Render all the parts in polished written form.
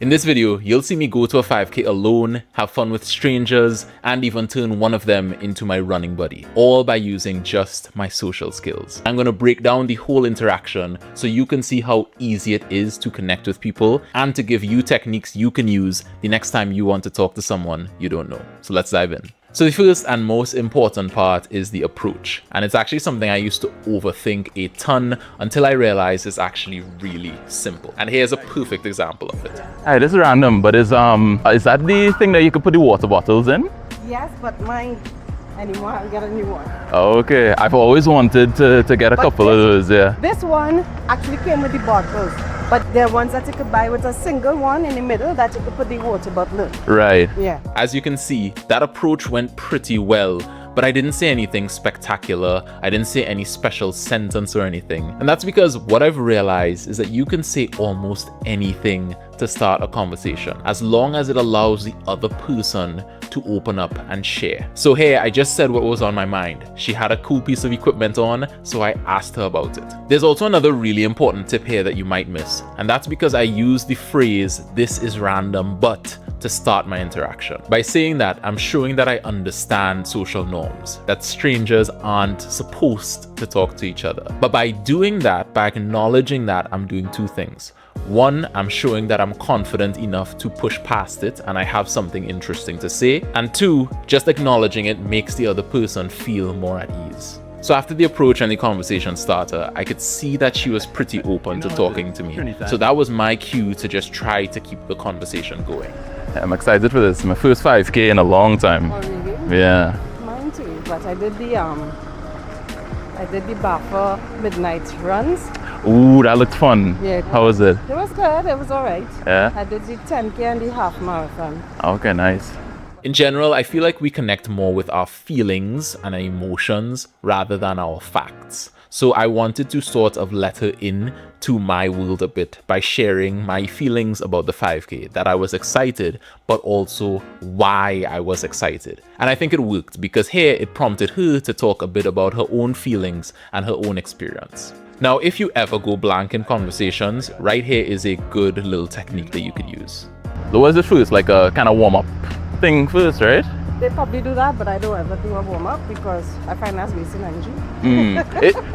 In this video, you'll see me go to a 5K alone, have fun with strangers, and even turn one of them into my running buddy, all by using just my social skills. I'm gonna break down the whole interaction so you can see how easy it is to connect with people and to give you techniques you can use the next time you want to talk to someone you don't know. So let's dive in. So the first and most important part is the approach. And it's actually something I used to overthink a ton until I realized it's actually really simple. And here's a perfect example of it. Hey, this is random, but is that the thing that you could put the water bottles in? Yes, but mine anymore, I'll get a new one. Okay, I've always wanted to get a couple of those, yeah. This one actually came with the bottles, but there are ones that you could buy with a single one in the middle that you could put the water bottle in. Right. Yeah. As you can see, that approach went pretty well, but I didn't say anything spectacular. I didn't say any special sentence or anything. And that's because what I've realized is that you can say almost anything to start a conversation, as long as it allows the other person to open up and share. So here, I just said what was on my mind. She had a cool piece of equipment on, so I asked her about it. There's also another really important tip here that you might miss, and that's because I use the phrase, "this is random, but," to start my interaction. By saying that, I'm showing that I understand social norms, that strangers aren't supposed to talk to each other. But by doing that, by acknowledging that, I'm doing two things. One, I'm showing that I'm confident enough to push past it and I have something interesting to say. And two, just acknowledging it makes the other person feel more at ease. So after the approach and the conversation starter, I could see that she was pretty open to talking to me. So that was my cue to just try to keep the conversation going. I'm excited for this. My first 5K in a long time. Oh, really? Yeah. Mine too, but I did the Buffer midnight runs. Ooh, that looked fun. Yeah. How was it? It was good, it was alright. Yeah? I did the 10K and the half marathon. Okay, nice. In general, I feel like we connect more with our feelings and our emotions rather than our facts. So I wanted to sort of let her in to my world a bit by sharing my feelings about the 5K, that I was excited, but also why I was excited. And I think it worked because here it prompted her to talk a bit about her own feelings and her own experience. Now, if you ever go blank in conversations, right here is a good little technique that you could use. So what is it first? Like a kind of warm-up thing first, right? They probably do that, but I don't ever do a warm-up because I find that's wasting energy.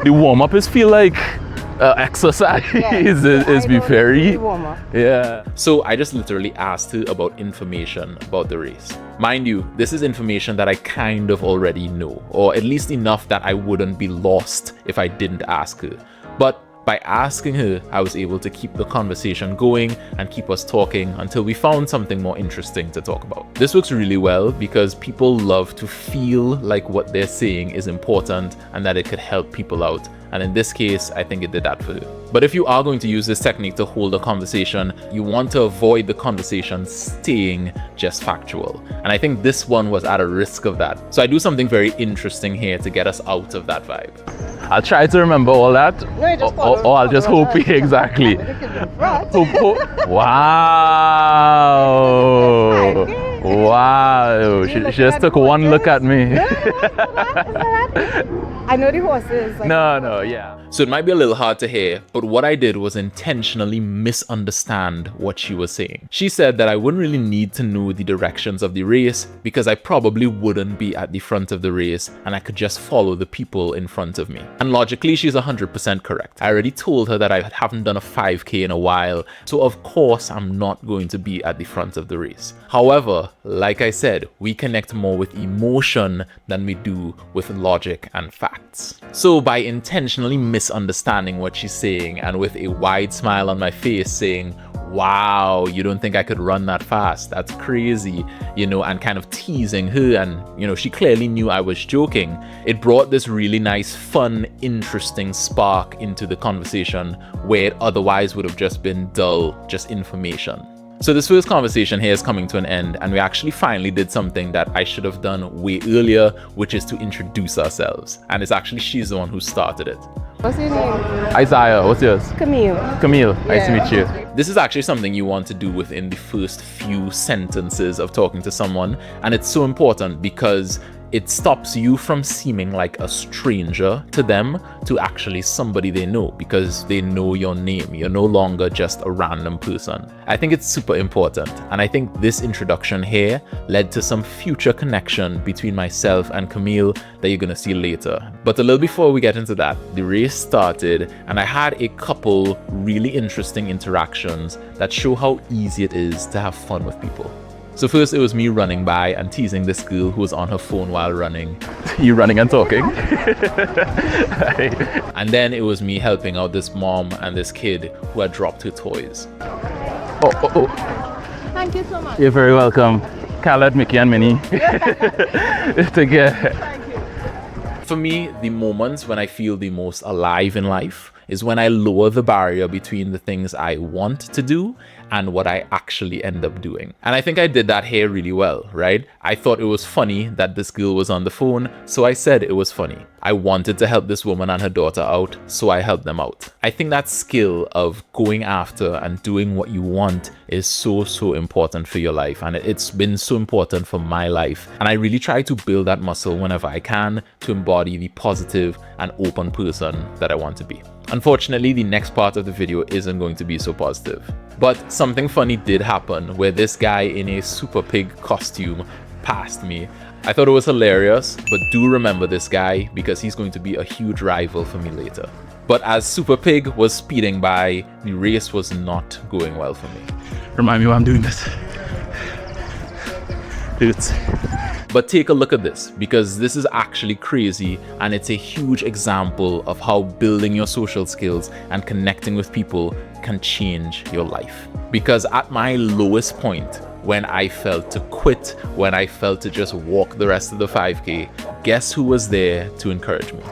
The warm-up is feel like exercise is be very warm-up. yeah. So I just literally asked her about information about the race. Mind you, this is information that I kind of already know, or at least enough that I wouldn't be lost if I didn't ask her. But by asking her, I was able to keep the conversation going and keep us talking until we found something more interesting to talk about. This works really well because people love to feel like what they're saying is important and that it could help people out. And in this case, I think it did that for her. But if you are going to use this technique to hold a conversation, you want to avoid the conversation staying just factual. And I think this one was at a risk of that. So I do something very interesting here to get us out of that vibe. I'll try to remember all that. No, you just follow, or I'll just hope exactly. Wow. Wow. She just took one look at me. I know the horses. Like, No, yeah. So it might be a little hard to hear, but what I did was intentionally misunderstand what she was saying. She said that I wouldn't really need to know the directions of the race because I probably wouldn't be at the front of the race and I could just follow the people in front of me. And logically, she's 100% correct. I already told her that I haven't done a 5K in a while, so of course I'm not going to be at the front of the race. However, like I said, we connect more with emotion than we do with logic and facts. So by intentionally misunderstanding what she's saying and with a wide smile on my face saying, "Wow, you don't think I could run that fast? That's crazy," and kind of teasing her, and she clearly knew I was joking. It brought this really nice, fun, interesting spark into the conversation where it otherwise would have just been dull, just information. So this first conversation here is coming to an end, and we actually finally did something that I should have done way earlier, which is to introduce ourselves. And it's actually she's the one who started it. What's your name? Isaiah, what's yours? Camille. Camille, nice to meet you. This is actually something you want to do within the first few sentences of talking to someone, and it's so important because it stops you from seeming like a stranger to them to actually somebody they know, because they know your name. You're no longer just a random person. I think it's super important, and I think this introduction here led to some future connection between myself and Camille that you're gonna see later. But a little before we get into that, the race started and I had a couple really interesting interactions that show how easy it is to have fun with people. So first it was me running by and teasing this girl who was on her phone while running. You running and talking? And then it was me helping out this mom and this kid who had dropped her toys. Oh. Thank you so much. You're very welcome. Khaled, Mickey and Minnie. Together. Thank you. For me, the moments when I feel the most alive in life is when I lower the barrier between the things I want to do and what I actually end up doing. And I think I did that here really well, right? I thought it was funny that this girl was on the phone, so I said it was funny. I wanted to help this woman and her daughter out, so I helped them out. I think that skill of going after and doing what you want is so important for your life, and it's been so important for my life. And I really try to build that muscle whenever I can to embody the positive and open person that I want to be. Unfortunately, the next part of the video isn't going to be so positive. But something funny did happen where this guy in a Super Pig costume passed me. I thought it was hilarious, but do remember this guy because he's going to be a huge rival for me later. But as Super Pig was speeding by, the race was not going well for me. Remind me why I'm doing this. Dudes. But take a look at this, because this is actually crazy, and it's a huge example of how building your social skills and connecting with people can change your life. Because at my lowest point, when I felt to quit, when I felt to just walk the rest of the 5K, guess who was there to encourage me?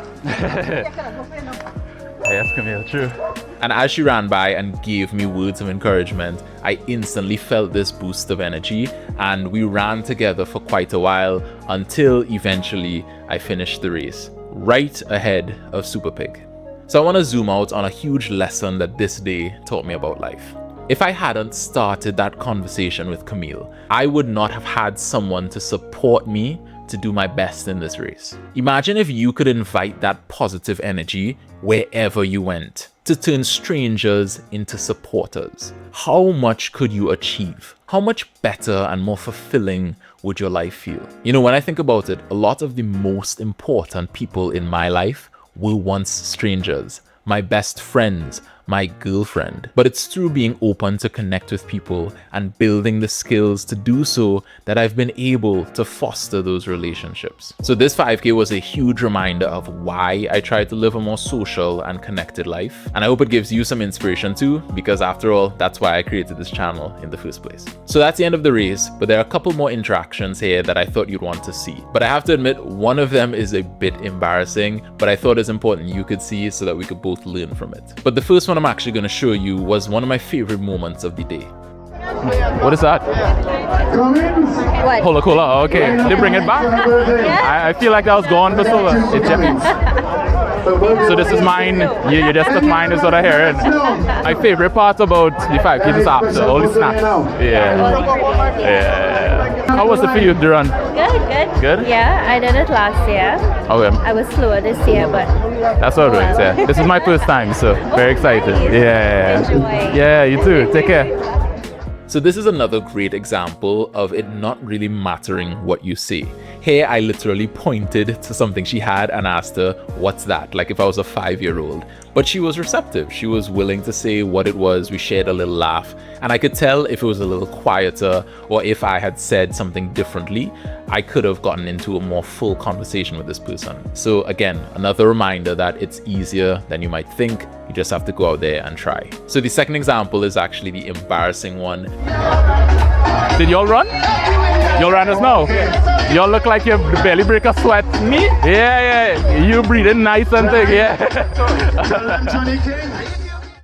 Yes, Camille, true. And as she ran by and gave me words of encouragement, I instantly felt this boost of energy, and we ran together for quite a while until eventually I finished the race, right ahead of Super Pig. So I want to zoom out on a huge lesson that this day taught me about life. If I hadn't started that conversation with Camille, I would not have had someone to support me to do my best in this race. Imagine if you could invite that positive energy wherever you went, to turn strangers into supporters. How much could you achieve? How much better and more fulfilling would your life feel? You know, when I think about it, a lot of the most important people in my life were once strangers, my best friends, my girlfriend. But it's through being open to connect with people and building the skills to do so that I've been able to foster those relationships. So this 5K was a huge reminder of why I try to live a more social and connected life. And I hope it gives you some inspiration too, because after all, that's why I created this channel in the first place. So that's the end of the race, but there are a couple more interactions here that I thought you'd want to see. But I have to admit, one of them is a bit embarrassing, but I thought it's important you could see so that we could both learn from it. But the first one I'm actually going to show you was one of my favorite moments of the day. What is that? What? Cola. Okay. They bring it back? Yeah. I feel like that was gone before. It's Japanese. So this is mine. You just took mine is what I heard. My favorite part about the 5K is after all the snacks. Yeah. How was it for you to run? Good. Good? Yeah, I did it last year. Okay. I was slower this year, but That's what I'm doing. Yeah. This is my first time, so very excited. Yeah. Enjoy. Yeah, you too. Take care. So this is another great example of it not really mattering what you say. Here I literally pointed to something she had and asked her, what's that? Like if I was a 5-year-old. But she was receptive. She was willing to say what it was. We shared a little laugh. And I could tell if it was a little quieter or if I had said something differently, I could have gotten into a more full conversation with this person. So again, another reminder that it's easier than you might think. You just have to go out there and try. So the second example is actually the embarrassing one. Did y'all run? Y'all runners now? Y'all look like you barely break a sweat. Me? Yeah. You breathing nice and thing, yeah.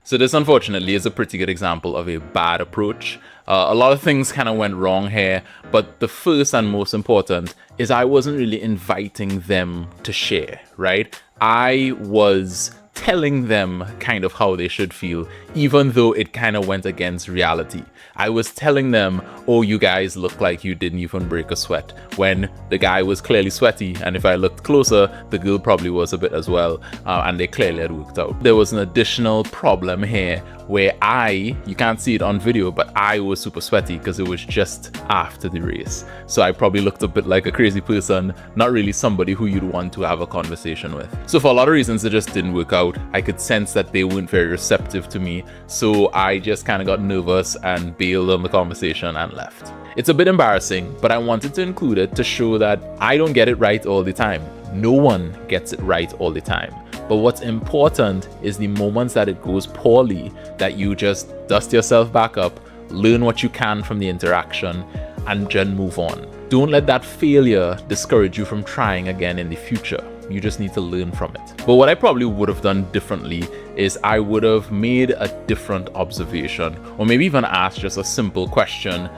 So this unfortunately is a pretty good example of a bad approach. A lot of things kind of went wrong here, but the first and most important is I wasn't really inviting them to share, right? I was telling them kind of how they should feel, even though it kind of went against reality. I was telling them, oh, you guys look like you didn't even break a sweat, when the guy was clearly sweaty, and if I looked closer, the girl probably was a bit as well, and they clearly had worked out. There was an additional problem here where you can't see it on video, but I was super sweaty because it was just after the race. So I probably looked a bit like a crazy person, not really somebody who you'd want to have a conversation with. So for a lot of reasons, it just didn't work out. I could sense that they weren't very receptive to me, so I just kind of got nervous and bailed on the conversation and left. It's a bit embarrassing, but I wanted to include it to show that I don't get it right all the time. No one gets it right all the time. But what's important is the moments that it goes poorly, that you just dust yourself back up, learn what you can from the interaction, and just move on. Don't let that failure discourage you from trying again in the future. You just need to learn from it. But what I probably would have done differently is I would have made a different observation, or maybe even asked just a simple question.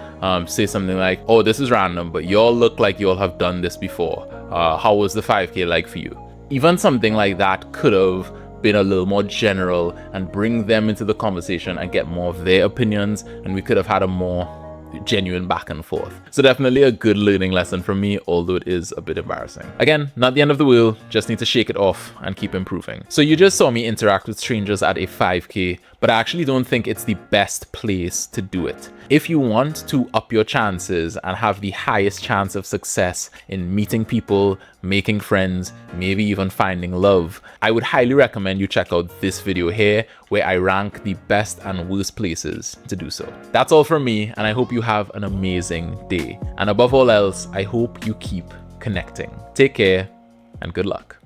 Say something like, oh, this is random, but y'all look like y'all have done this before. How was the 5K like for you? Even something like that could have been a little more general and bring them into the conversation and get more of their opinions, and we could have had a more genuine back and forth. So definitely a good learning lesson from me, although it is a bit embarrassing. Again, not the end of the world, just need to shake it off and keep improving. So you just saw me interact with strangers at a 5K, but I actually don't think it's the best place to do it. If you want to up your chances and have the highest chance of success in meeting people, making friends, maybe even finding love, I would highly recommend you check out this video here, where I rank the best and worst places to do so. That's all from me, and I hope you have an amazing day. And above all else, I hope you keep connecting. Take care and good luck.